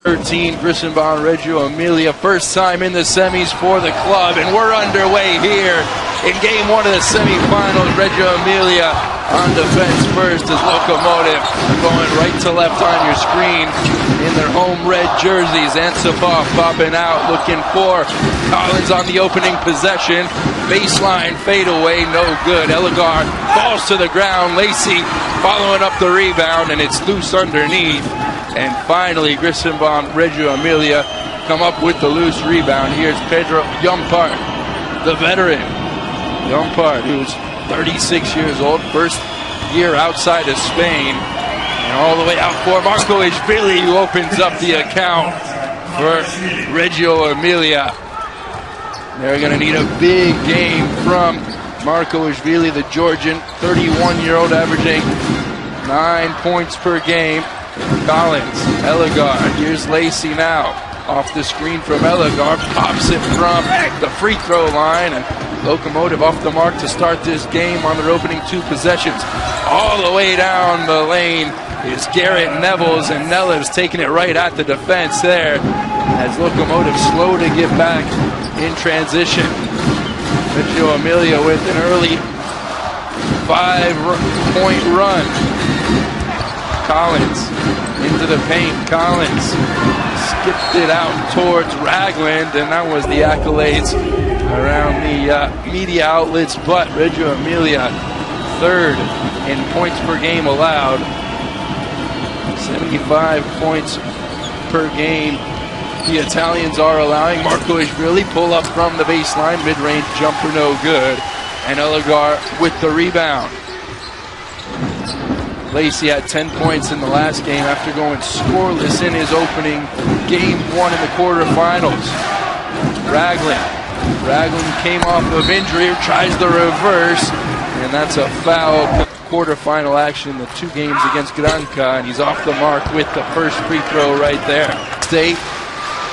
13, ReggioEmilia, first time in the semis for the club, and we're underway here in game one of the semifinals. ReggioEmilia on defense first as Lokomotiv going right to left on your screen in their home red jerseys. Ansipov popping out, looking for Collins on the opening possession. Baseline fadeaway, no good. Elegar falls to the ground. Lacey following up the rebound, and it's loose underneath. And finally, ReggioEmilia come up with the loose rebound. Here's Pedro Jumpart, the veteran. Jumpart, who's 36 years old, first year outside of Spain. And all the way out for Markoishvili, who opens up the account for ReggioEmilia. They're going to need a big game from Markoishvili, the Georgian, 31-year-old, averaging 9 points per game. Collins, Elegar, here's Lacey now. Off the screen from Elegar, pops it from the free throw line, and Lokomotiv off the mark to start this game on their opening two possessions. All the way down the lane is Garrett Nevels, and Nellis taking it right at the defense there as Lokomotiv slow to get back in transition. ReggioEmilia with an early 5-point run. Collins into the paint. Collins skipped it out towards Ragland, and that was the accolades around the media outlets. But ReggioEmilia third in points per game allowed, 75 points per game the Italians are allowing. Markoishvili pull up from the baseline, mid-range jumper no good, and Elegar with the rebound. Lacey had 10 points in the last game after going scoreless in his opening game one in the quarterfinals. Ragland came off of injury, tries the reverse, and that's a foul. Quarterfinal action, the two games against Granca, and he's off the mark with the first free throw right there. State,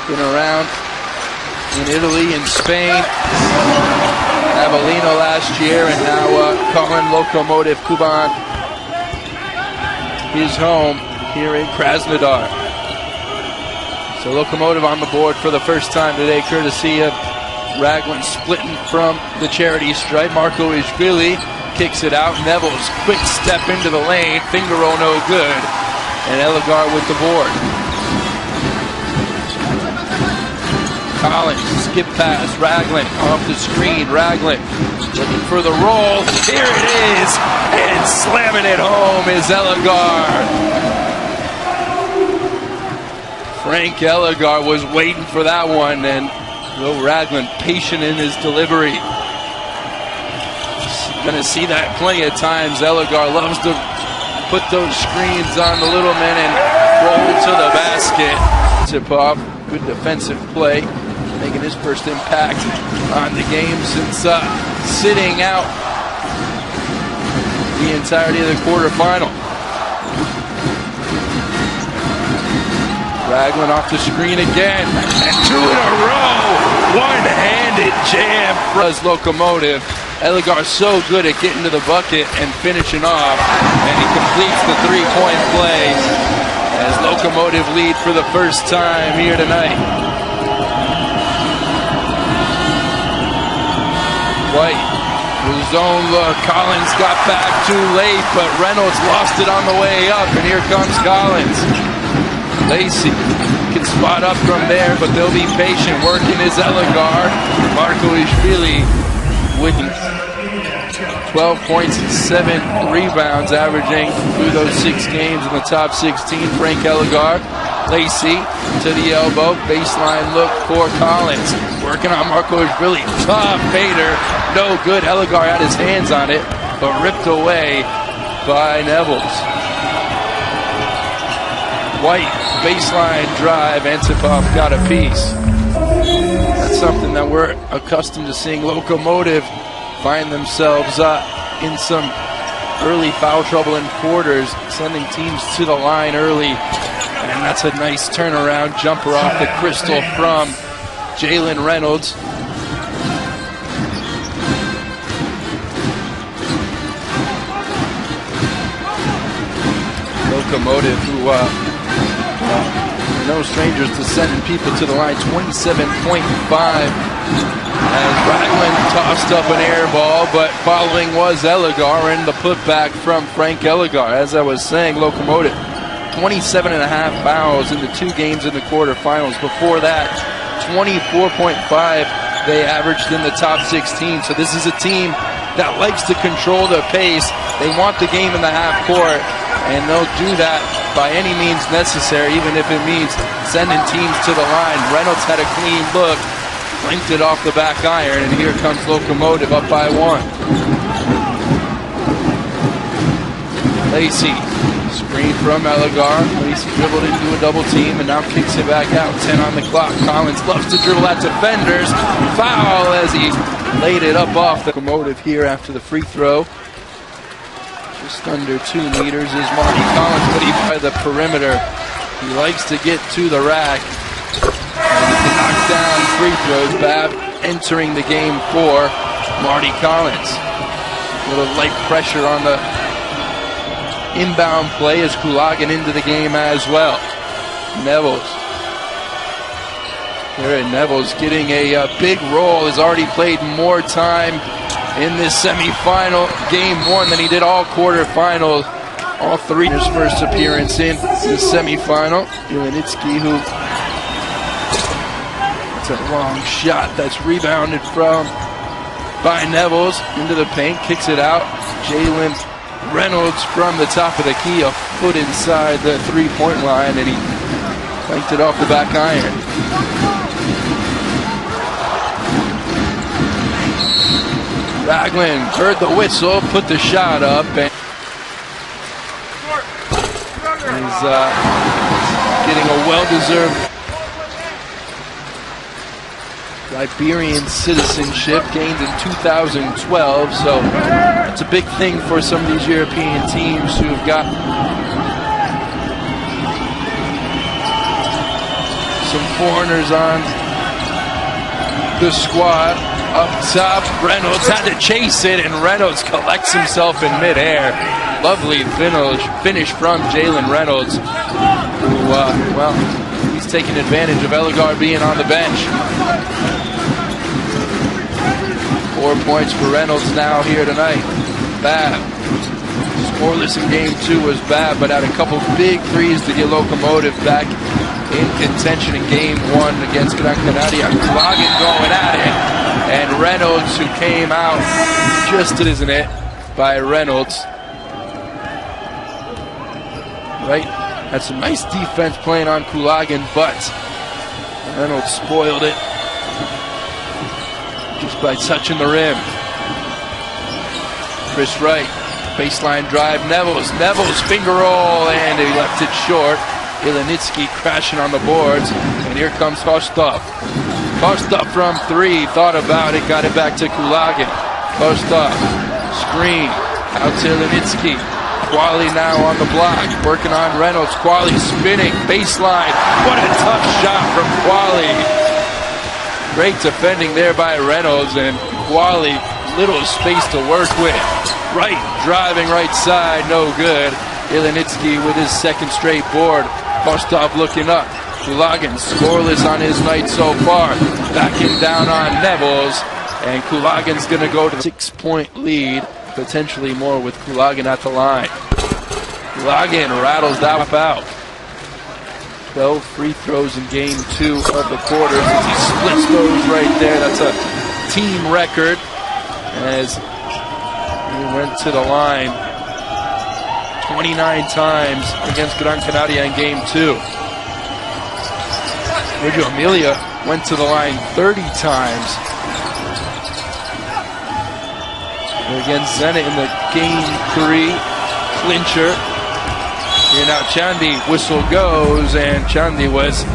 been around in Italy and Spain. Avellino last year, and now calling LokoKuban his home here in Krasnodar. So Lokomotiv on the board for the first time today, courtesy of Ragland splitting from the charity stripe. Markoishvili kicks it out. Nevels, quick step into the lane. Finger roll no good. And Elegar with the board. Collins, skip pass. Ragland off the screen. Ragland looking for the roll. Here it is. And slamming it home is Elegar. Frank Elegar was waiting for that one, and Will Ragland patient in his delivery. Going to see that plenty of times. Elegar loves to put those screens on the little men and roll to the basket. Tip-off, good defensive play, making his first impact on the game since sitting out the entirety of the quarterfinal. Ragland off the screen again, and two in a row. One-handed jam for Lokomotiv. Elegar so good at getting to the bucket and finishing off, and he completes the three-point play as Lokomotiv lead for the first time here tonight. White, the zone look. Collins got back too late, but Reynolds lost it on the way up, and here comes Collins. Lacey can spot up from there, but they'll be patient. Working is Elegar. Markoishvili with 12 points and 7 rebounds, averaging through those 6 games in the top 16. Frank Elegar. Lacey to the elbow. Baseline look for Collins. Working on Markoishvili. Tough fader. No good. Elegar had his hands on it, but ripped away by Nevels. White, baseline drive. Ansipov got a piece. That's something that we're accustomed to seeing. Lokomotiv find themselves in some early foul trouble in quarters, sending teams to the line early. And that's a nice turnaround jumper off the crystal from Jalen Reynolds. Lokomotiv, who no strangers to sending people to the line. 27.5 as Ragland tossed up an air ball, but following was Elegar, and the putback from Frank Elegar. As I was saying, Lokomotiv 27.5 fouls in the 2 games in the quarterfinals. Before that, 24.5 they averaged in the top 16. So this is a team that likes to control the pace. They want the game in the half court, and they'll do that by any means necessary, even if it means sending teams to the line. Reynolds had a clean look, linked it off the back iron, and here comes Lokomotiv up by 1. Lacey, screen from Elegar. Lacey dribbled into a double team and now kicks it back out. 10 on the clock. Collins loves to dribble at defenders. Foul as he laid it up off the Lokomotiv here after the free throw. Just under 2 meters is Marty Collins, but he by the perimeter. He likes to get to the rack. And he can knock down free throws. Babb entering the game for Marty Collins. A little light pressure on the inbound play as Kulagin into the game as well. Nevels. Nevels getting a big role. Has already played more time in this semifinal, game 1, than he did all quarterfinals. All 3 in his first appearance in the semifinal. Iwanitsky, who it's a long shot that's rebounded from by Nevels into the paint, kicks it out. Jalen Reynolds from the top of the key, a foot inside the 3-point line, and he planked it off the back iron. Ragland heard the whistle, put the shot up, and he's getting a well-deserved Liberian citizenship, gained in 2012, so it's a big thing for some of these European teams who have got some foreigners on the squad. Up top, Reynolds had to chase it, and Reynolds collects himself in midair. Lovely finish from Jalen Reynolds, who, well, he's taking advantage of Elegar being on the bench. 4 points for Reynolds now here tonight. Babb. Scoreless in game 2 was Babb, but had a couple big threes to get Lokomotiv back in contention in game 1 against Gran Canaria. Kulagin going at it, and Reynolds, who came out just isn't it by Reynolds. Right, had some nice defense playing on Kulagin, but Reynolds spoiled it just by touching the rim. Chris Wright, baseline drive, Nevels finger roll, and he left it short. Iwanitsky crashing on the boards, and here comes Kostov. Kostov from 3, thought about it, got it back to Kulagin. Kostov, screen, out to Iwanitsky. Quali now on the block, working on Reynolds. Quali spinning, baseline. What a tough shot from Quali. Great defending there by Reynolds, and Quali, little space to work with. Right, driving right side, no good. Iwanitsky with his 2nd straight board. Kostov looking up. Kulagin scoreless on his night so far. Backing down on Nevels, and Kulagin's going to go to 6-point lead. Potentially more with Kulagin at the line. Kulagin rattles that out. 12 free throws in game 2 of the quarters as he splits those right there. That's a team record as he went to the line 29 times against Gran Canaria in game 2. ReggioEmilia went to the line 30 times against Zenit in the game 3 clincher. Here now Chandi, whistle goes, and Chandi was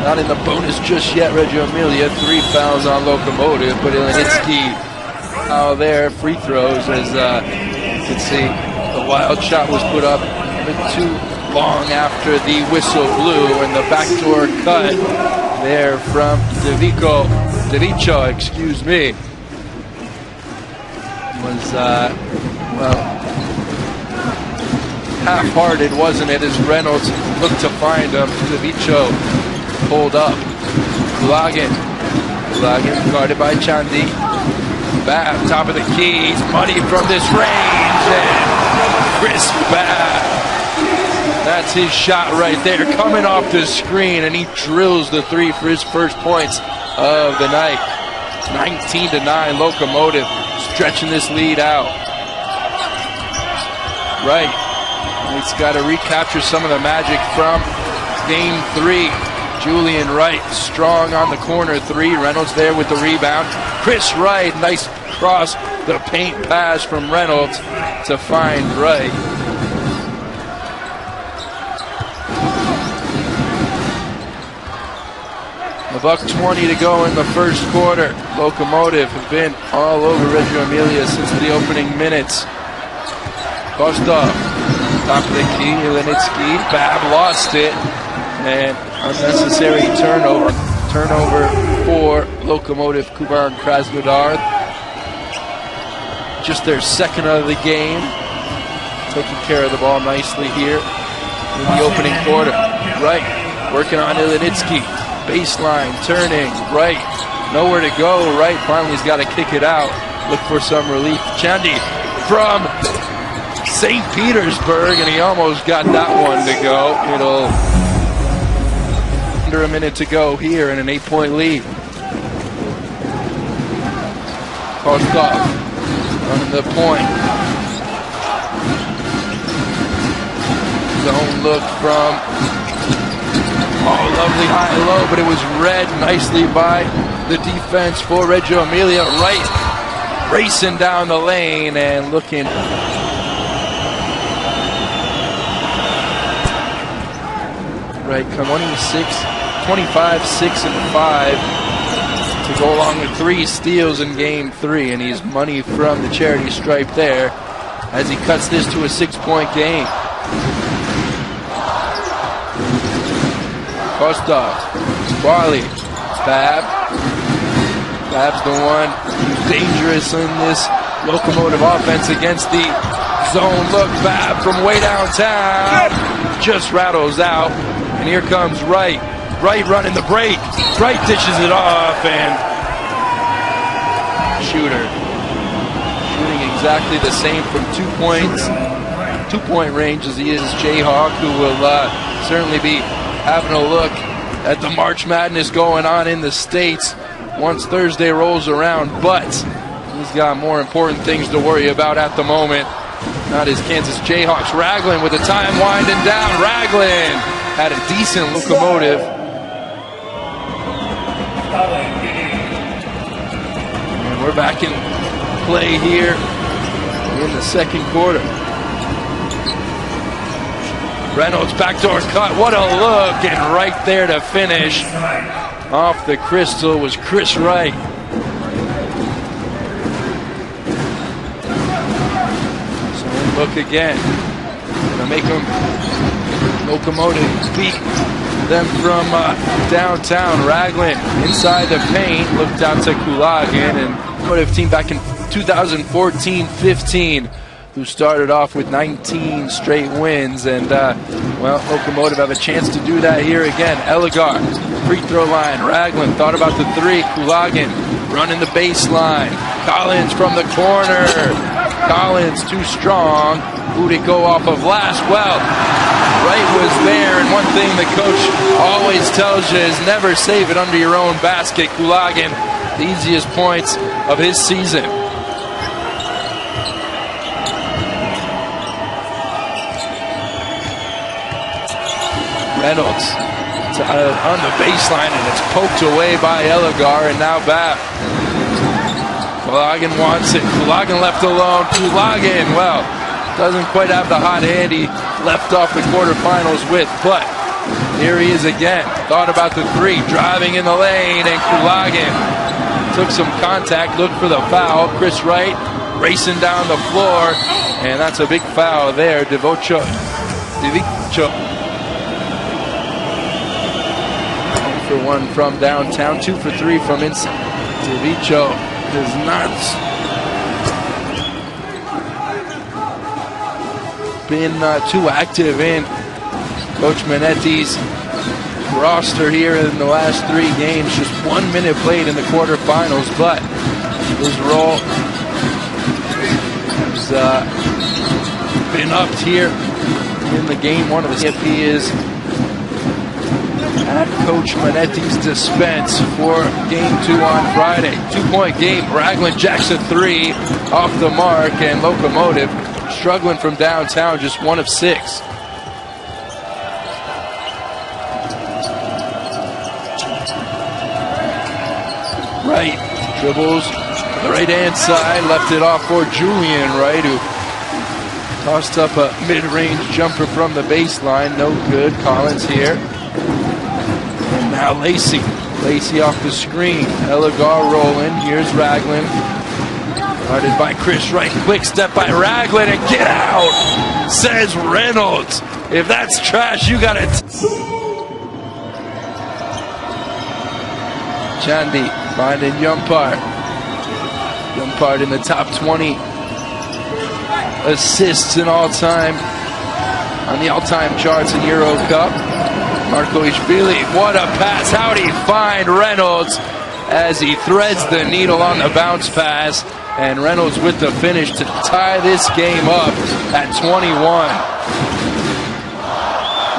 not in the bonus just yet. ReggioEmilia, 3 fouls on Lokomotiv, but Iwanitsky out there, free throws, as you can see the wild shot was put up a bit too long after the whistle blew, and the backdoor cut there from Devicho, excuse me, was well, half-hearted, wasn't it, as Reynolds looked to find him. Cevicho pulled up. Kulagan guarded by Chandi. Bab, top of the key, he's money from this range, and Chris Bab. That's his shot right there, coming off the screen, and he drills the three for his first points of the night. 19-9, Lokomotiv stretching this lead out. Right, he's got to recapture some of the magic from game 3. Julian Wright, strong on the corner three. Reynolds there with the rebound. Chris Wright, nice cross the paint pass from Reynolds to find Wright. $1:20 to go in the first quarter. Lokomotiv have been all over ReggioEmilia since the opening minutes. Kostov, top of the key, Ilinitsky, Bab lost it, and unnecessary turnover. Turnover for Lokomotiv Kuban Krasnodar. Just their second of the game. Taking care of the ball nicely here in the opening quarter. Right, working on Ilinitsky. Baseline, turning, Right, nowhere to go. Right, finally he's got to kick it out. Look for some relief. Chandi from St. Petersburg, and he almost got that one to go. It'll under a minute to go here in an 8-point lead. Kostov running the point. Zone look from lovely high and low, but it was read nicely by the defense for ReggioEmilia. Right, racing down the lane and looking. Right, 25, 6, and 5 to go along with 3 steals in game 3, and he's money from the charity stripe there as he cuts this to a 6-point game. Kostov, Barley, Bab's the one who's dangerous in this Lokomotiv offense against the zone look. Bab from way downtown just rattles out, and here comes Wright. Wright running the break. Wright dishes it off, and shooting exactly the same from 2 points, 2-point range as he is Jayhawk, who will certainly be having a look at the March Madness going on in the States once Thursday rolls around, but he's got more important things to worry about at the moment. Not his Kansas Jayhawks. Ragland with the time winding down. Ragland had a decent Lokomotiv. And we're back in play here in the second quarter. Reynolds backdoor cut, what a look, and right there to finish off the crystal was Chris Wright. So look again, gonna make them Lokomotiv beat them from downtown. Ragland inside the paint, looked out to Kulagan, and Lokomotiv team back in 2014-15. who started off with 19 straight wins, and well, Lokomotiv have a chance to do that here again. Eligar, free throw line. Ragland thought about the three. Kulagan running the baseline. Collins from the corner. Collins too strong. Who'd it go off of last? Well, Wright was there, and one thing the coach always tells you is never save it under your own basket. Kulagan, the easiest points of his season. Reynolds on the baseline, and it's poked away by Eligar, and now back. Kulagan wants it. Kulagan left alone. Kulagan, well, doesn't quite have the hot hand he left off the quarterfinals with, but here he is again. Thought about the three, driving in the lane, and Kulagan took some contact, looked for the foul. Chris Wright racing down the floor, and that's a big foul there. Divicho. 1 for 1 from downtown, 2 for 3 from inside. Divicho does not. been too active in Coach Manetti's roster here in the last 3 games. Just 1 minute played in the quarterfinals, but his role has been upped here in the game 1 of the if he is at Coach Manetti's dispense for game 2 on Friday. 2-point game. Raglan jacks a 3 off the mark, and Locomotive struggling from downtown, just 1 of 6. Wright dribbles the right-hand side, left it off for Julian Wright, who tossed up a mid-range jumper from the baseline. No good. Collins here. And now Lacey. Lacey off the screen. Elegar rolling. Here's Raglan. Guarded by Chris Wright. Quick step by Raglan, and get out, says Reynolds. If that's trash, you got it. Chandy finding Yumpart. Yumpart in the top 20 assists in all-time, on the all-time charts in Eurocup. Marco Ishvili, what a pass. How'd he find Reynolds as he threads the needle on the bounce pass, and Reynolds with the finish to tie this game up at 21.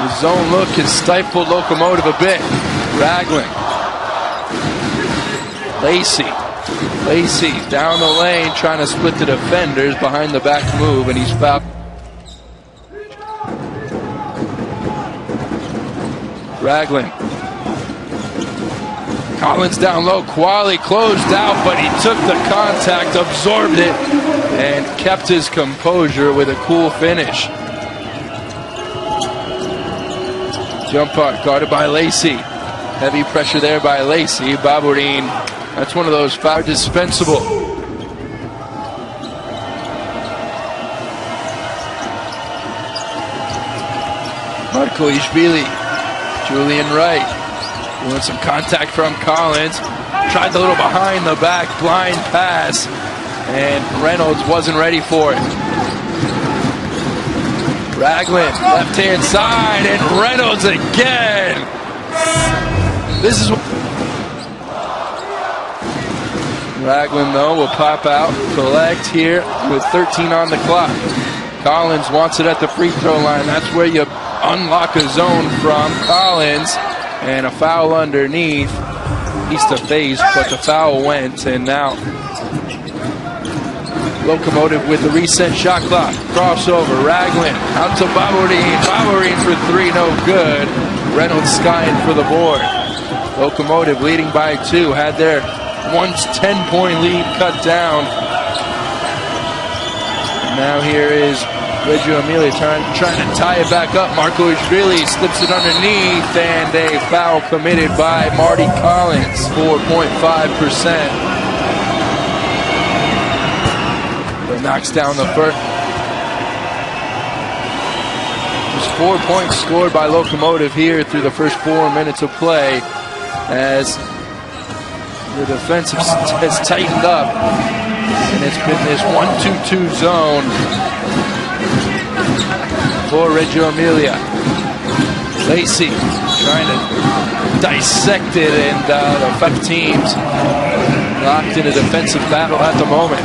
The zone look has stifled Locomotive a bit. Raglan. Lacey down the lane trying to split the defenders, behind the back move, and he's fouled. Raglan. Collins down low. Qualley closed out, but he took the contact, absorbed it, and kept his composure with a cool finish. Jump puck guarded by Lacey. Heavy pressure there by Lacey. Baburin. That's one of those fouls dispensable. Marco Ishvili. Julian Wright. Doing some contact from Collins. Tried the little behind the back blind pass, and Reynolds wasn't ready for it. Raglan, left hand side, and Reynolds again. This is Raglan, though, will pop out, collect here with 13 on the clock. Collins wants it at the free throw line. That's where you unlock a zone from. Collins, and a foul underneath. He's to face, but the foul went, and now Locomotive with the reset shot clock. Crossover, Raglan out to Baburin. Baburin for 3, no good. Reynolds skying for the board. Locomotive leading by 2, had their once 10-point lead cut down. And now here is ReggioEmilia trying to tie it back up. Marco Ishvili slips it underneath, and a foul committed by Marty Collins. 4.5%. But knocks down the first. Just 4 points scored by Locomotive here through the first 4 minutes of play, as the defense has tightened up, and it's been this 1-2-2 zone for ReggioEmilia. Lacey trying to dissect it, and the 5 teams locked in a defensive battle at the moment.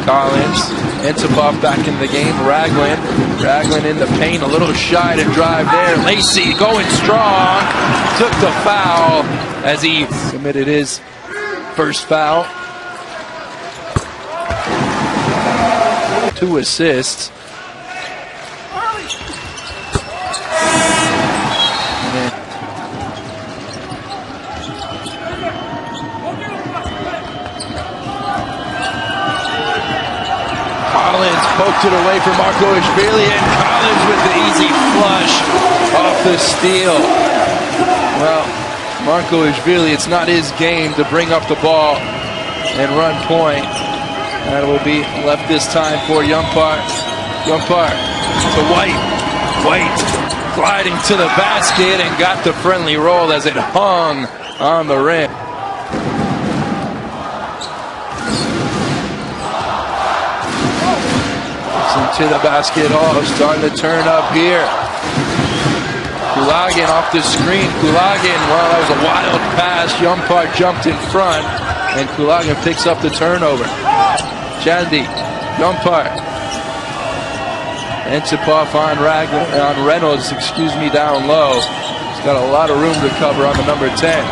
Collins, Entipov back in the game. Raglan in the paint, a little shy to drive there. Lacey going strong, took the foul as he committed his first foul. 2 assists. Collins poked it away from Marco Ishvili, and Collins with the easy flush off the steal. Well, Marco Ishvili, it's not his game to bring up the ball and run point. That will be left this time for Yumpart. Yumpart to White. White gliding to the basket and got the friendly roll as it hung on the rim. Into the basket. Starting to turn up here. Kulagin off the screen. Kulagin, well, that was a wild pass. Yumpar jumped in front, and Kulagin picks up the turnover. Chandy, Yumpar. Antipov on Reynolds, down low. He's got a lot of room to cover on the number 10.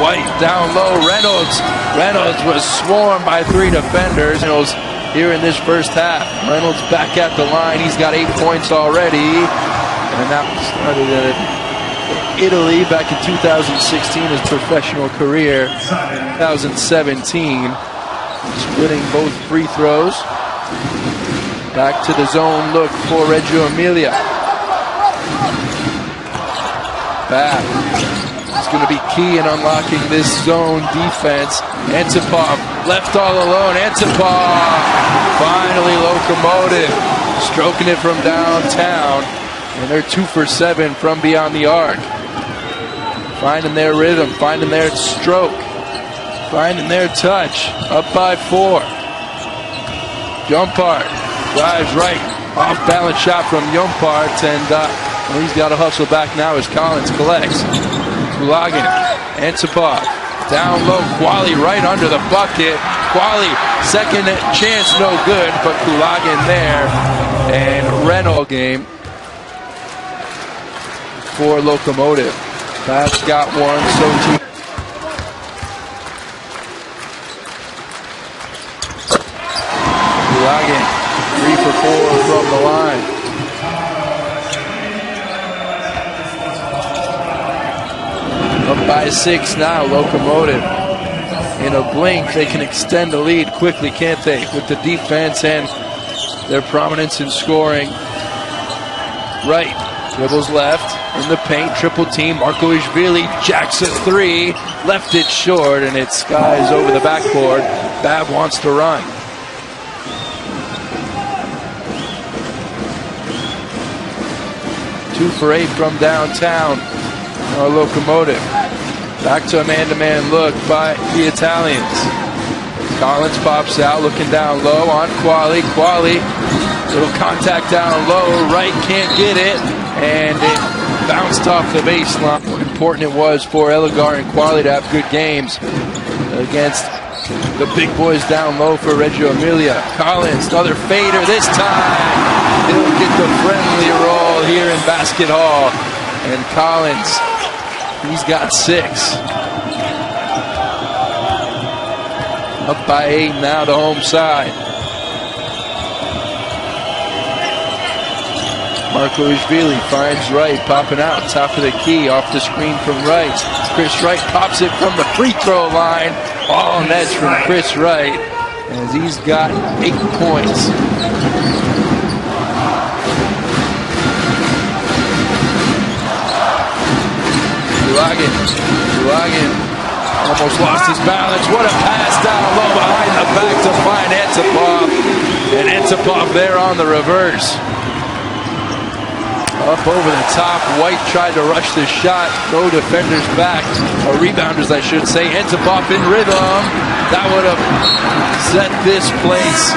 White down low. Reynolds was swarmed by 3 defenders. Reynolds here in this first half. Reynolds back at the line. He's got 8 points already. And that started in Italy back in 2016, his professional career. 2017, splitting both free throws. Back to the zone look for ReggioEmilia. Back. It's going to be key in unlocking this zone defense. Antipov left all alone. Antipov, finally Lokomotiv, stroking it from downtown. And they're 2 for 7 from beyond the arc. Finding their rhythm, finding their stroke, finding their touch. Up by 4. Yumpart drives right. Off balance shot from Yumpart. And he's got to hustle back now as Collins collects. Kulagin, Antipov, down low. Quali right under the bucket. Quali, second chance, no good. But Kulagin there. And Renault game for Lokomotiv. That's got one, so too. Kulagin, 3 for 4 from the line. Up by 6 now, Lokomotiv. In a blink, they can extend the lead quickly, can't they? With the defense and their prominence in scoring. Right. Dribbles left, in the paint, triple team, Markoishvili, jacks a 3, left it short, and it skies over the backboard. Bab wants to run. Two for 8 from downtown, our Lokomotiv. Back to a man-to-man look by the Italians. Collins pops out, looking down low on Quali. Quali, little contact down low, right, can't get it. And it bounced off the baseline. How important it was for Elegar and Quali to have good games against the big boys down low for ReggioEmilia. Collins, another fader this time. He'll get the friendly roll here in Basket Hall. And Collins, he's got 6. Up by 8 now to home side. Markoishvili finds Wright, popping out, top of the key, off the screen from Wright. Chris Wright pops it from the free throw line. All nets from Chris Wright, as he's got 8 points. Kulagin almost lost his balance. What a pass down low behind the back to find Antipov. And Antipov there on the reverse. Up over the top. White tried to rush the shot. No defenders back. Or rebounders, I should say. Antipov in rhythm. That would have set this place.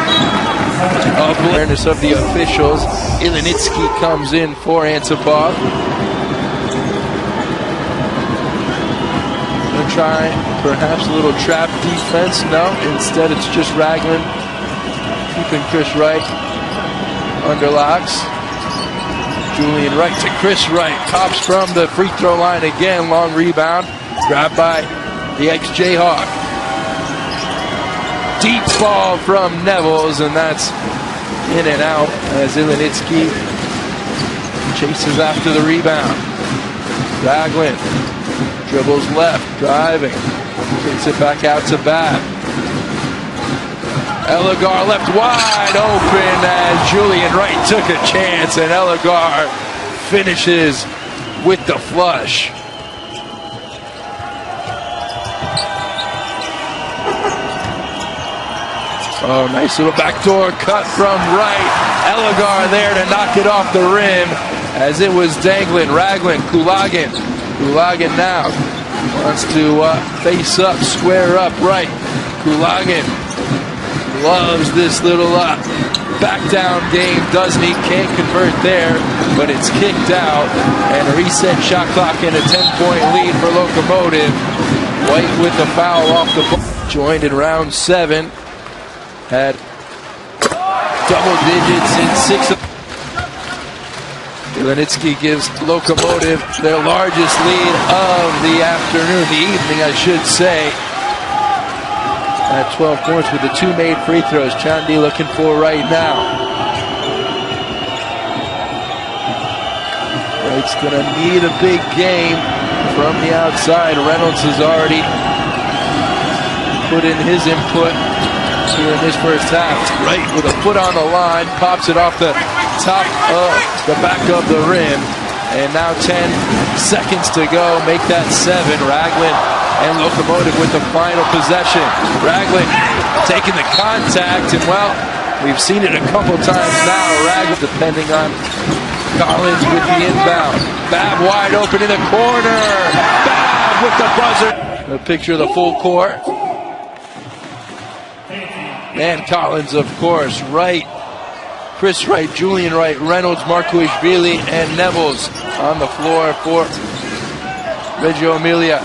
Awareness of the officials. Ilinitsky comes in for Antipov. Gonna try perhaps a little trap defense. No, instead it's just Raglan keeping Chris Wright under locks. Julian Wright to Chris Wright. Pops from the free throw line again. Long rebound. Grabbed by the ex-Jayhawk. Deep ball from Nevels, and that's in and out as Ilinitsky chases after the rebound. Raglan dribbles left, driving. Kicks it back out to Bat. Elegar left wide open as Julian Wright took a chance, and Elegar finishes with the flush. Oh, nice little backdoor cut from Wright. Elegar there to knock it off the rim as it was dangling. Raglan, Kulagin. Kulagin now wants to face up, square up right. Kulagin loves this little back down game, doesn't he? Can't convert there, but it's kicked out. And a reset shot clock and a 10-point lead for Lokomotiv. White with the foul off the ball. Joined in round 7. Had double digits in 6. Ilinitsky gives Lokomotiv their largest lead of the afternoon, the evening I should say. At 12 points with the 2 made free throws. Chandi looking for right now. Wright's gonna need a big game from the outside. Reynolds has already put in his input here in this first half. Wright with a foot on the line, pops it off the top of the back of the rim. And now 10 seconds to go, make that 7. Ragland and Lokomotiv with the final possession. Ragland taking the contact, and well, we've seen it a couple times now. Ragland depending on Collins with the inbound. Babb wide open in the corner. Babb with the buzzer. A picture of the full court. And Collins, of course, Wright, Chris Wright, Julian Wright, Reynolds, Markuishvili, and Nevels on the floor for ReggioEmilia.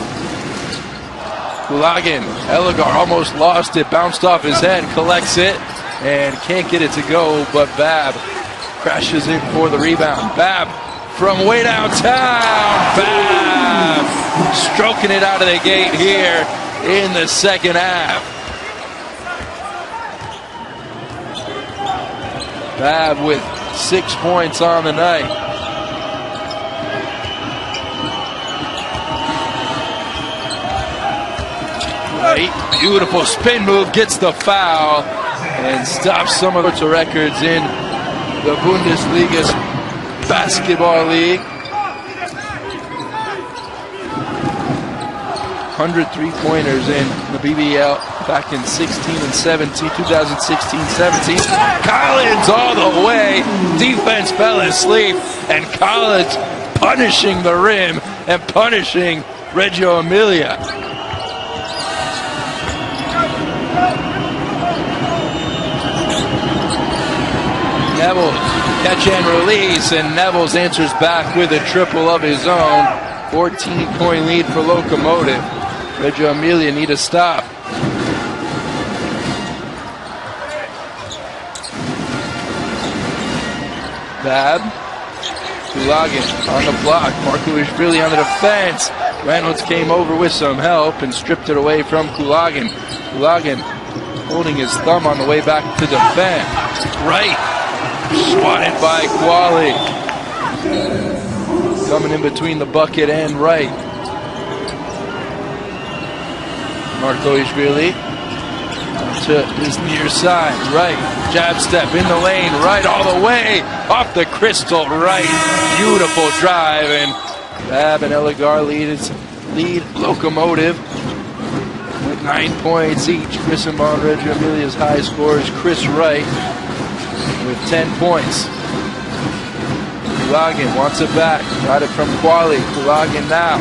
Kulagin, Elegar almost lost it, bounced off his head, collects it, and can't get it to go, but Babb crashes in for the rebound. Babb from way downtown. Babb stroking it out of the gate here in the second half. Babb with 6 points on the night. Right, beautiful spin move, gets the foul, and stops some of the records in the Bundesliga basketball league. 100 3-pointers in the BBL back in 16 and 17, 2016-17. Collins all the way. Defense fell asleep, and Collins punishing the rim and punishing ReggioEmilia. Nevels, catch and release, and Nevels answers back with a triple of his own. 14-point lead for Lokomotiv. ReggioEmilia need a stop. Babb, Kulagin on the block, Markuishvili on the defense. Reynolds came over with some help and stripped it away from Kulagin. Kulagin holding his thumb on the way back to defend. Right, swatted by Quali. Coming in between the bucket and Wright. Markuishvili to his near side. Right, jab step in the lane. Right all the way off the crystal. Right, beautiful drive, and Babb and Elegar lead Lokomotiv with 9 points each. Chris and Bon, ReggioEmilia's high scorers. Chris Wright with 10 points. Kulagin wants it back. Got it from Quali. Kulagin now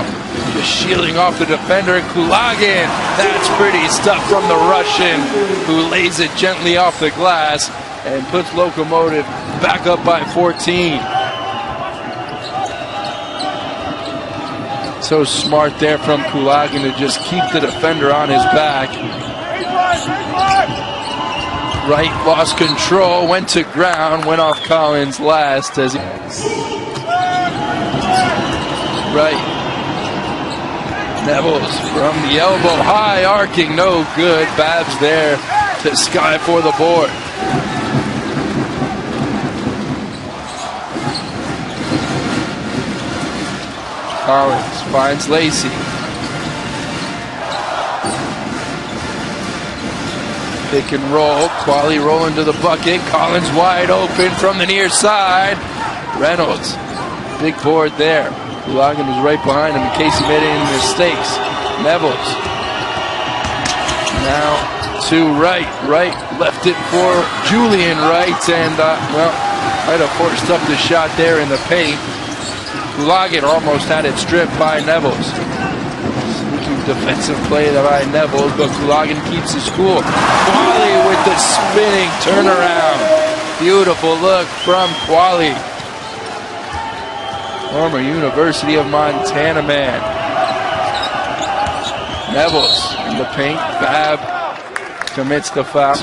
just shielding off the defender. Kulagin, that's pretty stuff from the Russian, who lays it gently off the glass and puts Lokomotiv back up by 14. So smart there from Kulagin to just keep the defender on his back. Wright lost control, went to ground, went off Collins last as he... Right. Nevels from the elbow, high arcing, no good. Babb's there to sky for the board. Collins finds Lacey. Pick and roll, Quali rolling to the bucket. Collins wide open from the near side. Reynolds, big board there. Kulagin was right behind him in case he made any mistakes. Nevels. Now to Wright. Wright left it for Julian Wright, and well, might have forced up the shot there in the paint. Kulagin almost had it stripped by Nevels. Sneaky defensive play by Nevels, but Kulagin keeps his cool. Quali with the spinning turnaround. Beautiful look from Quali. Former University of Montana man. Nevels in the paint. Fab commits the foul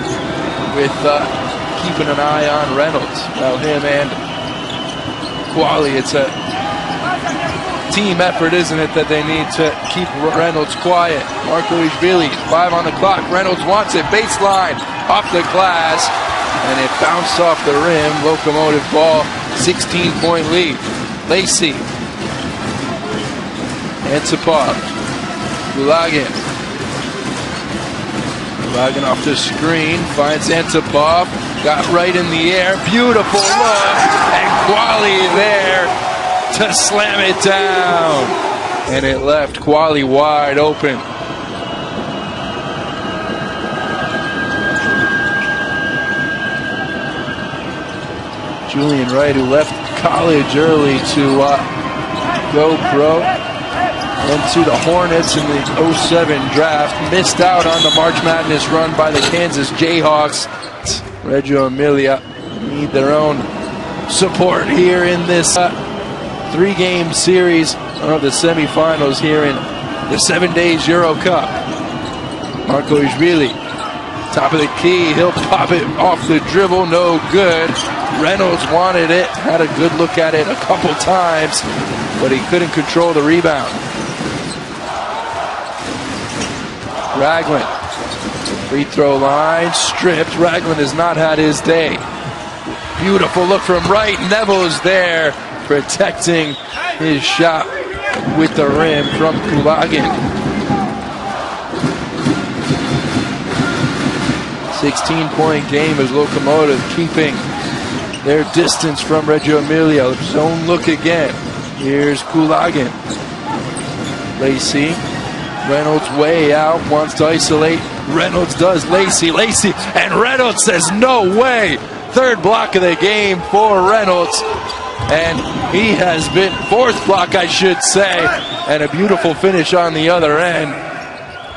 with keeping an eye on Reynolds. Well, him and Quali, it's a team effort, isn't it, that they need to keep Reynolds quiet. ReggioEmilia, 5 on the clock. Reynolds wants it. Baseline off the glass, and it bounced off the rim. Locomotive ball, 16-point lead. Lacey. Antipov. Kulagin. Kulagin off the screen. Finds Antipov. Got right in the air. Beautiful look. And Quali there to slam it down. And it left Quali wide open. Julian Wright, who left college early to go pro, went to the Hornets in the 07 draft, missed out on the March Madness run by the Kansas Jayhawks. ReggioEmilia need their own support here in this 3-game series of the semifinals here in the 7 days Eurocup. ReggioEmilia, top of the key, he'll pop it off the dribble, no good. Reynolds wanted it, had a good look at it a couple times, but he couldn't control the rebound. Ragland, free throw line, stripped. Ragland has not had his day. Beautiful look from Wright. Neville's there, protecting his shot with the rim from Kulagin. 16-point game as Locomotive keeping their distance from ReggioEmilia. Zone look again. Here's Kulagin. Lacey. Reynolds way out, wants to isolate. Reynolds does. Lacey, and Reynolds says no way. Third block of the game for Reynolds. And he has been, fourth block I should say, and a beautiful finish on the other end.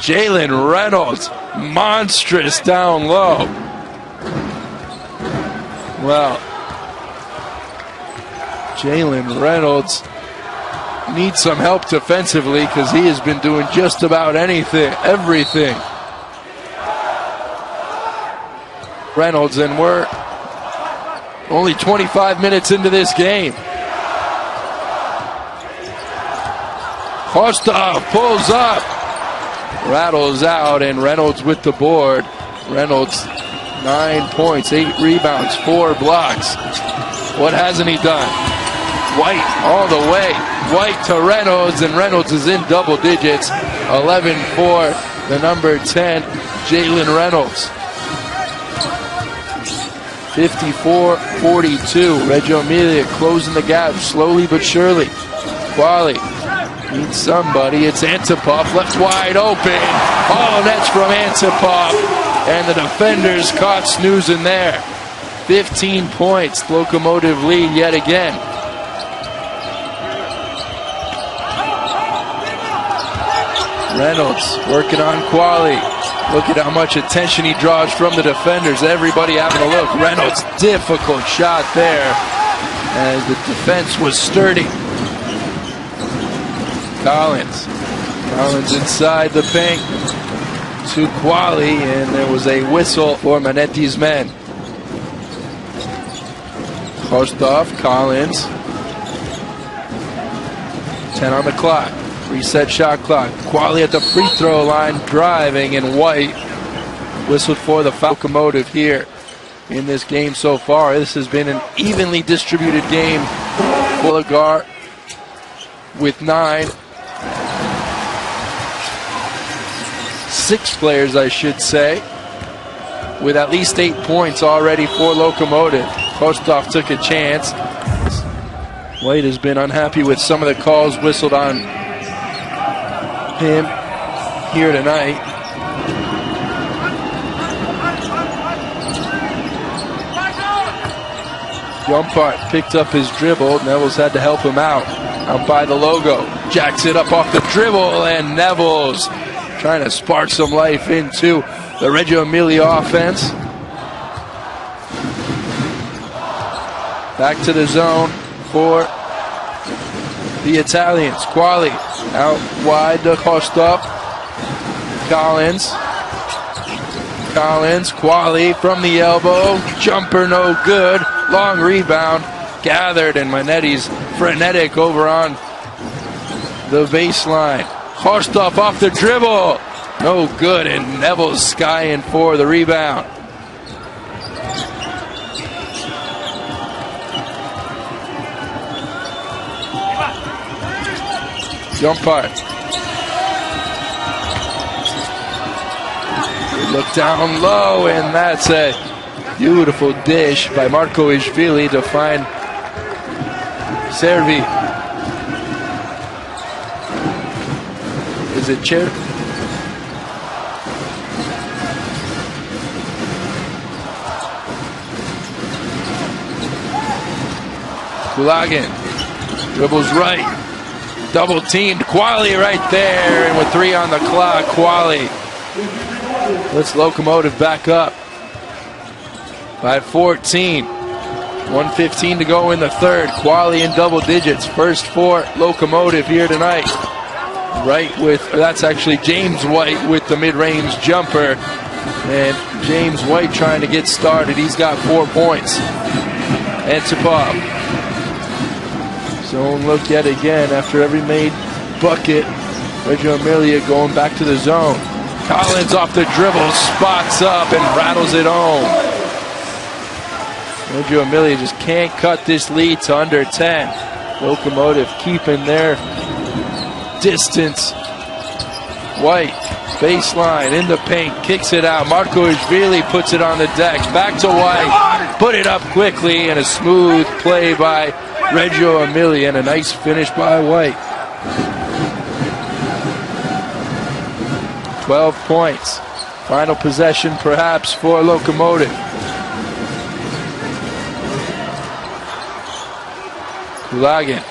Jalen Reynolds, monstrous down low. Well, Jalen Reynolds needs some help defensively because he has been doing just about everything. Reynolds, and we're only 25 minutes into this game. Kostov pulls up, rattles out, and Reynolds with the board. Reynolds, 9 points, 8 rebounds, 4 blocks. What hasn't he done? White all the way. White to Reynolds, and Reynolds is in double digits. 11 for the number 10, Jalen Reynolds. 54-42. ReggioEmilia closing the gap slowly but surely. Quali needs somebody. It's Antipov, left wide open. Oh, that's from Antipov. And the defenders caught snoozing there. 15 points. Locomotive lead yet again. Reynolds working on Quali. Look at how much attention he draws from the defenders. Everybody having a look. Reynolds, difficult shot there as the defense was sturdy. Collins inside the paint to Quali, and there was a whistle for Manetti's men. Kostov, Collins. 10 on the clock. Reset shot clock. Quali at the free throw line, driving, and White whistled for the foul. Locomotive here in this game so far. This has been an evenly distributed game. Bulgar with 9. 6 players, I should say, with at least 8 points already for Locomotive. Kostov took a chance. White has been unhappy with some of the calls whistled on him here tonight. Jumpart picked up his dribble. Nevels had to help him out by the logo. Jacks it up off the dribble, and Nevels trying to spark some life into the ReggioEmilia offense. Back to the zone for the Italians. Quali out wide to Costa. Collins, Quali from the elbow. Jumper no good. Long rebound. Gathered, and Manetti's frenetic over on the baseline. Horstoff off the dribble. No good, and Neville's skying for the rebound. Jump part. Look down low, and that's a beautiful dish by Markoishvili to find Servi. Is it Chair? Kulagin dribbles right. Double teamed. Quali right there. And with 3 on the clock, Quali lets Lokomotiv back up by 14. 1:15 to go in the third. Quali in double digits. First for Lokomotiv here tonight. Right with, that's actually James White with the mid-range jumper. And James White trying to get started. He's got 4 points. Antipov. Zone look yet again after every made bucket. ReggioEmilia going back to the zone. Collins off the dribble, spots up and rattles it home. ReggioEmilia just can't cut this lead to under 10. Lokomotiv keeping their distance. White, baseline, in the paint, kicks it out. Markoishvili puts it on the deck. Back to White, put it up quickly, and a smooth play by ReggioEmilia, and a nice finish by White. 12 points. Final possession perhaps for Lokomotiv. Kulagin.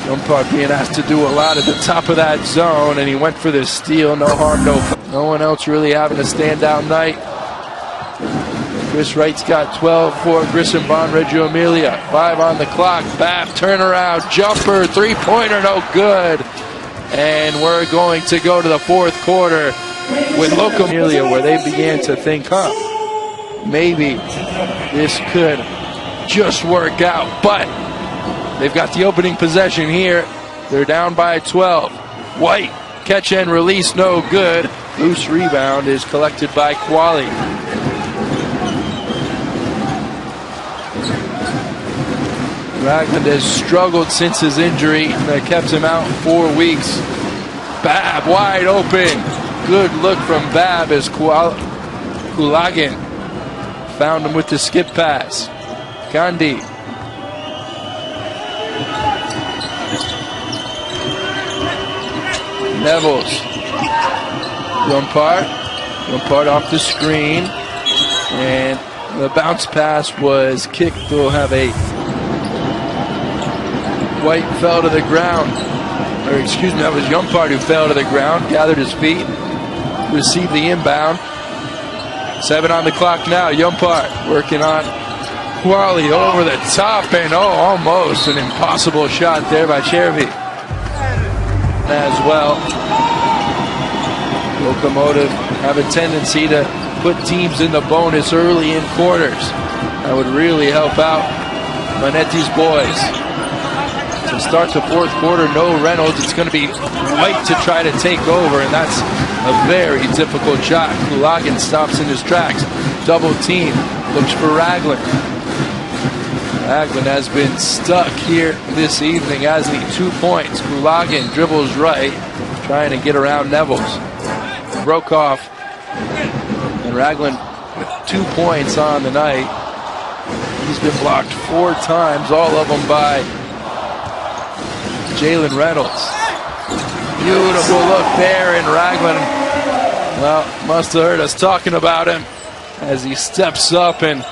Jumpart being asked to do a lot at the top of that zone, and he went for the steal. No harm, no foul. No one else really having a standout night. Chris Wright's got 12 for Grissom-Bond ReggioEmilia. 5 on the clock. Babb, turnaround, jumper, three-pointer, no good. And we're going to go to the fourth quarter with LokoKuban, where they began to think, maybe this could just work out. But they've got the opening possession here. They're down by 12. White, catch and release, no good. Loose rebound is collected by Quali. Ragland has struggled since his injury that kept him out 4 weeks. Babb wide open. Good look from Babb as Kulagin found him with the skip pass. Gandhi. Nevels. Jumpart off the screen. And the bounce pass was kicked. They'll have a White fell to the ground, or excuse me, that was Jumpart who fell to the ground, gathered his feet, received the inbound. 7 on the clock now. Jumpart working on Quali over the top, and almost an impossible shot there by Chervi as well. Lokomotiv have a tendency to put teams in the bonus early in quarters. That would really help out Manetti's boys. To start the fourth quarter, no Reynolds. It's going to be White to try to take over, and that's a very difficult shot. Kulagin stops in his tracks. Double team, looks for Ragland. Ragland has been stuck here this evening, hasn't he? 2 points. Kulagin dribbles right, trying to get around Nevels. Broke off, and Ragland with 2 points on the night. He's been blocked 4 times, all of them by Jalen Reynolds. Beautiful look there, and Ragland, well, must have heard us talking about him as he steps up and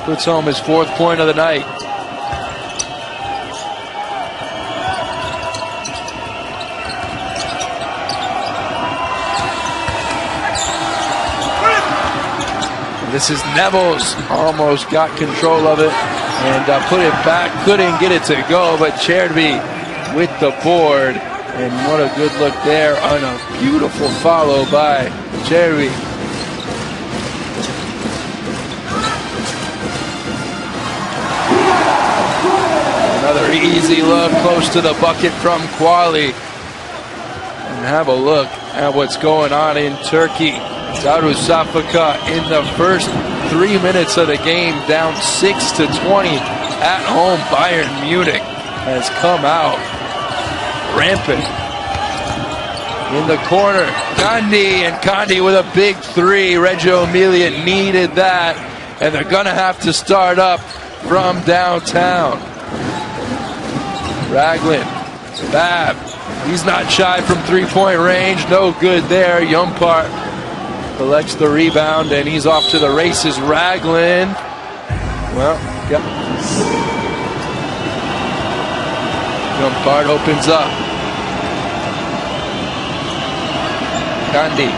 puts home his 4th point of the night. This is Neville's, almost got control of it and put it back, couldn't get it to go, but Cherby with the board, and what a good look there on a beautiful follow by Cherby. Another easy look close to the bucket from Quali. And have a look at what's going on in Turkey. Darüşşafaka in the first 3 minutes of the game down 6-20 at home. Bayern Munich has come out rampant. In the corner, Kandi with a big three. ReggioEmilia needed that, and they're gonna have to start up from downtown. Raglan, Bab, he's not shy from three-point range, no good there. Yumpart collects the rebound, and he's off to the races. Raglan, well, yeah. Yumpart opens up. Kandi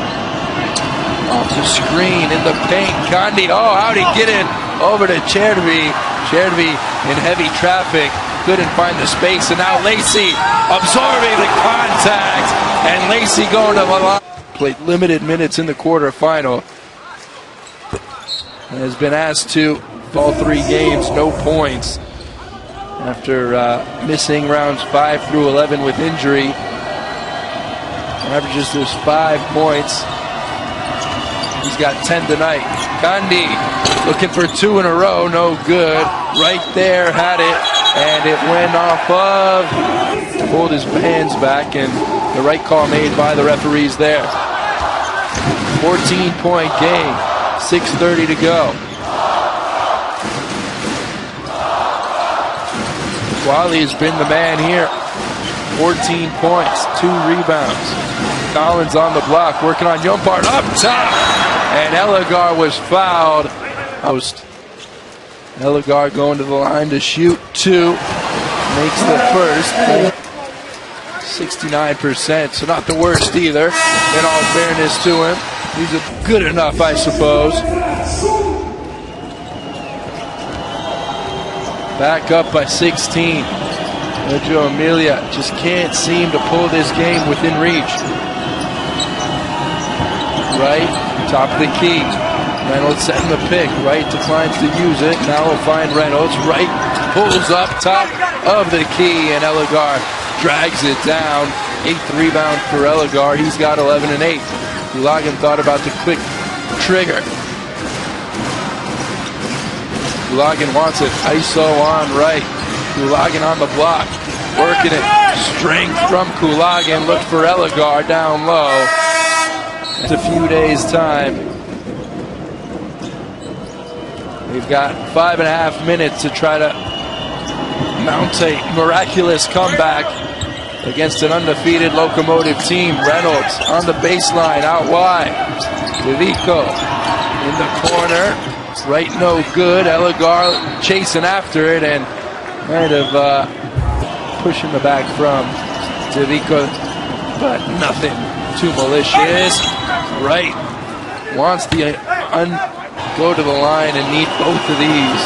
off the screen in the paint. Kandi, oh, how'd he get it? Over to Cherby. Cherby in heavy traffic, couldn't find the space, and now Lacey absorbing the contact, and Lacey going to the line. Played limited minutes in the quarterfinal. Has been asked to all 3 games, no points. After missing rounds 5 through 11 with injury. Averages just 5 points. He's got 10 tonight. Kandi looking for 2 in a row, no good. Right there, had it, and it went off of, pulled his hands back, and the right call made by the referees there. 14-point game, 6:30 to go. Quali has been the man here. 14 points, 2 rebounds. Collins on the block, working on Yumpart up top, and Elegar was fouled. Elegar going to the line to shoot 2, makes the first. 69%, so not the worst either, in all fairness to him. He's good enough, I suppose. Back up by 16. ReggioEmilia just can't seem to pull this game within reach. Right, top of the key. Reynolds setting the pick. Right declines to use it. Now we'll find Reynolds. Right pulls up top of the key, and Elegar drags it down. 8th rebound for Elegar. He's got 11 and 8. Kulagin thought about the quick trigger. Kulagin wants it. ISO on right. Kulagin on the block. Working it. Strength from Kulagin. Look for Elegar down low. It's a few days' time. We've got 5.5 minutes to try to mount a miraculous comeback against an undefeated Lokomotiv team. Reynolds on the baseline, out wide. Devico in the corner. Right, no good. Elegar chasing after it and kind of pushing the back from Devico, but nothing too malicious. Right, wants the go to the line and need both of these.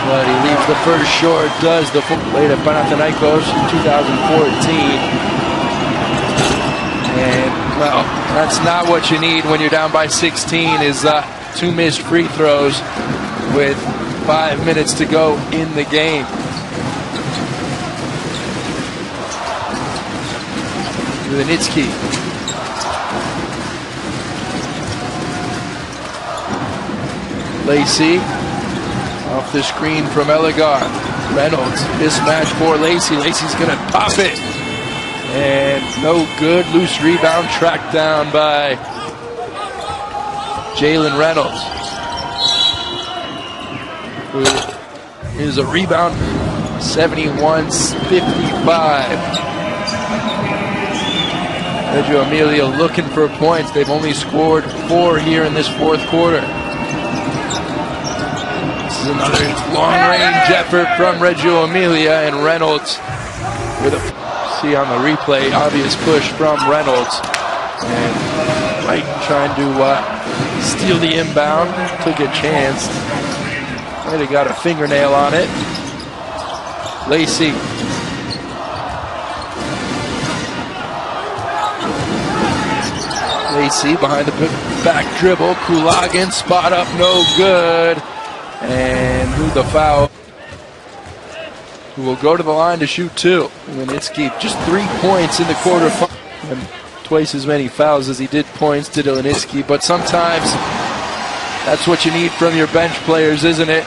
But he leaves the first short, does the played at Panathinaikos in 2014. And, well, that's not what you need when you're down by 16, is 2 missed free throws with 5 minutes to go in the game. Levitsky. Lacey off the screen from Elegar. Reynolds, mismatch for Lacey. Lacey's gonna pop it, and no good. Loose rebound tracked down by Jalen Reynolds, who is a rebound 71-55. ReggioEmilia looking for points. They've only scored 4 here in this 4th quarter. Another long-range effort from ReggioEmilia, and Reynolds with a, see on the replay, obvious push from Reynolds, and Wright trying to steal the inbound. Took a chance. Might have got a fingernail on it. Lacey. Lacey behind the back dribble. Kulagin, spot up, no good. And who the foul? Who will go to the line to shoot two. Lenitsky, just 3 points in the quarterfinal. And twice as many fouls as he did points, did Lenitsky. But sometimes that's what you need from your bench players, isn't it?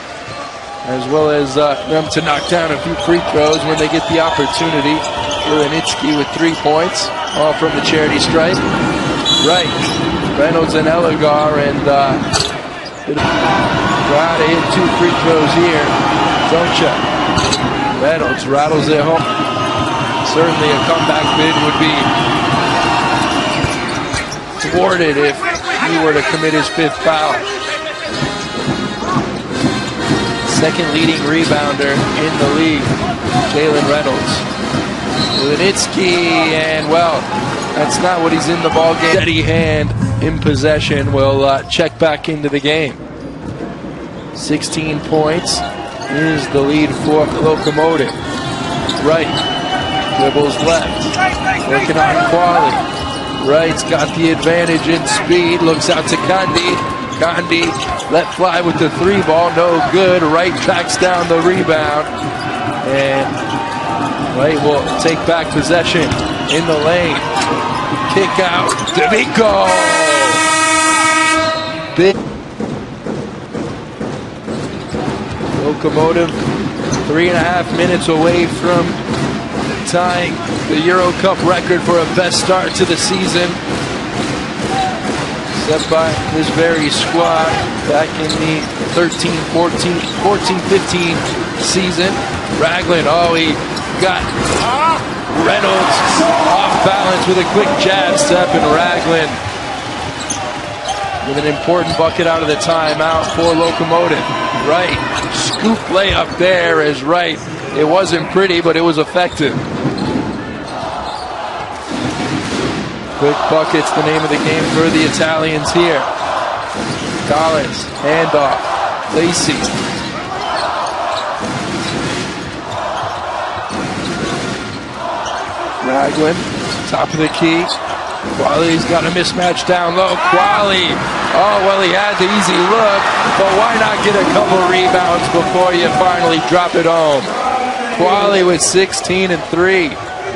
As well as them to knock down a few free throws when they get the opportunity. Lenitsky with 3 points, all from the charity stripe. Right, Reynolds and Elegar, and try to hit 2 free throws here, don't you? Reynolds rattles it home. Certainly a comeback bid would be thwarted if he were to commit his 5th foul. Second leading rebounder in the league, Jalen Reynolds. Lenitsky, and well, that's not what he's in the ball game. Steady hand in possession will check back into the game. 16 points is the lead for the Locomotive. Right, dribbles left, working on quality. Right's got the advantage in speed, looks out to Kandi. Kandi let fly with the 3 ball, no good. Right tracks down the rebound, and Right will take back possession in the lane. Kick out, D'Amico! Big Locomotive 3.5 minutes away from tying the Eurocup record for a best start to the season, set by this very squad back in the 14-15 season. Ragland, oh, he got Reynolds off balance with a quick jab step, and Ragland with an important bucket out of the timeout for Locomotive. Right, scoop layup there is right. It wasn't pretty, but it was effective. Quick bucket's the name of the game for the Italians here. Collins, handoff, Lacey. Ragland, top of the key. Quali's got a mismatch down low. Quali, oh, well, he had the easy look, but why not get a couple rebounds before you finally drop it home? Quali with 16 and 3,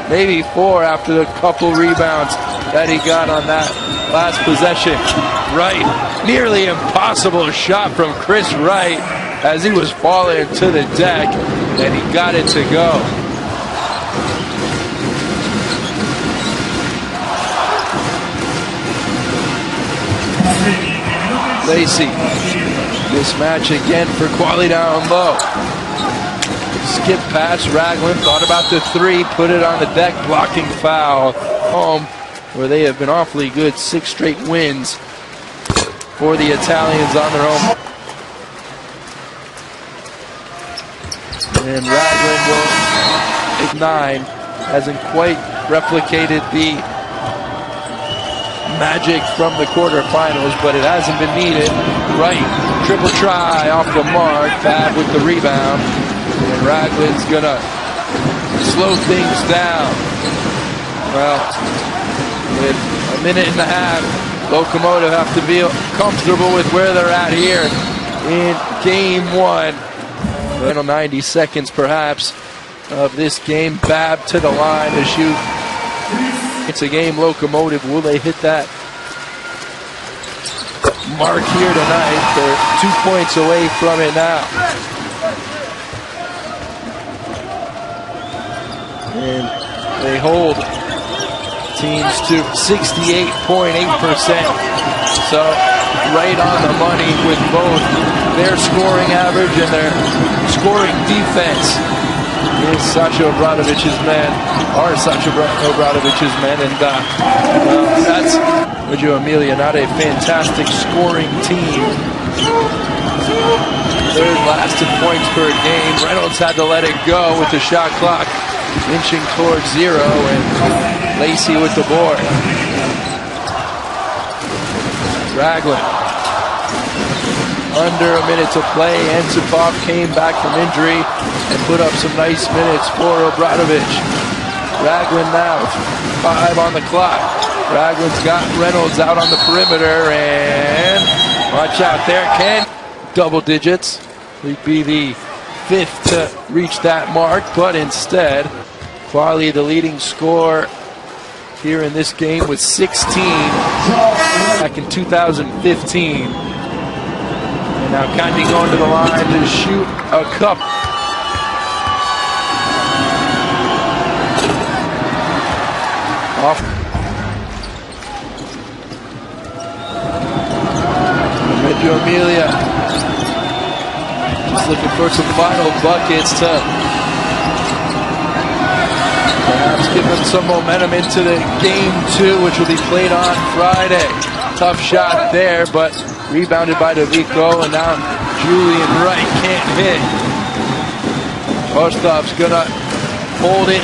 maybe 4 after the couple rebounds that he got on that last possession. Wright, nearly impossible shot from Chris Wright as he was falling to the deck, and he got it to go. Lacey, mismatch again for Quali down low. Skip pass, Ragland thought about the 3, put it on the deck, blocking foul. Home, where they have been awfully good, 6 straight wins for the Italians on their own. And Ragland will at 9, hasn't quite replicated the magic from the quarterfinals, but it hasn't been needed. Right, triple try off the mark, Fab with the rebound, and Ragland's gonna slow things down. Well, with a minute and a half, Locomotive have to be comfortable with where they're at here in game 1. Final 90 seconds perhaps of this game. Bab to the line to shoot. It's a game Locomotive. Will they hit that mark here tonight? They're 2 points away from it now. And they hold teams to 68.8%. So right on the money with both their scoring average and their scoring defense. Is Sacha Obradovic's men, are Sacha Obradovic's men, and that's ReggioEmilia, not a fantastic scoring team. Third last in points per game. Reynolds had to let it go with the shot clock inching towards 0, and Lacey with the board. Raglan. Under a minute to play. Ensipov came back from injury and put up some nice minutes for Obradovic. Raglan now, 5 on the clock. Raglan's got Reynolds out on the perimeter, and watch out there, Ken. Double digits. He'd be the 5th to reach that mark, but instead, Quali, the leading scorer here in this game, with 16 back in 2015. And now Kandi going to the line to shoot a cup. Off. ReggioEmilia just looking for some final buckets to perhaps give them some momentum into the game 2, which will be played on Friday. Tough shot there, but rebounded by DeVico, and now Julian Wright can't hit. Ostov's gonna hold it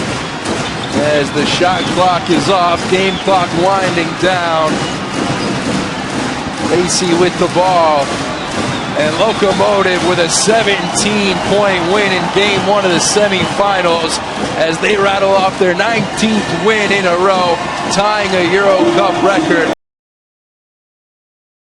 as the shot clock is off, game clock winding down. Lacey with the ball, and Locomotive with a 17-point win in game 1 of the semifinals as they rattle off their 19th win in a row, tying a Eurocup record.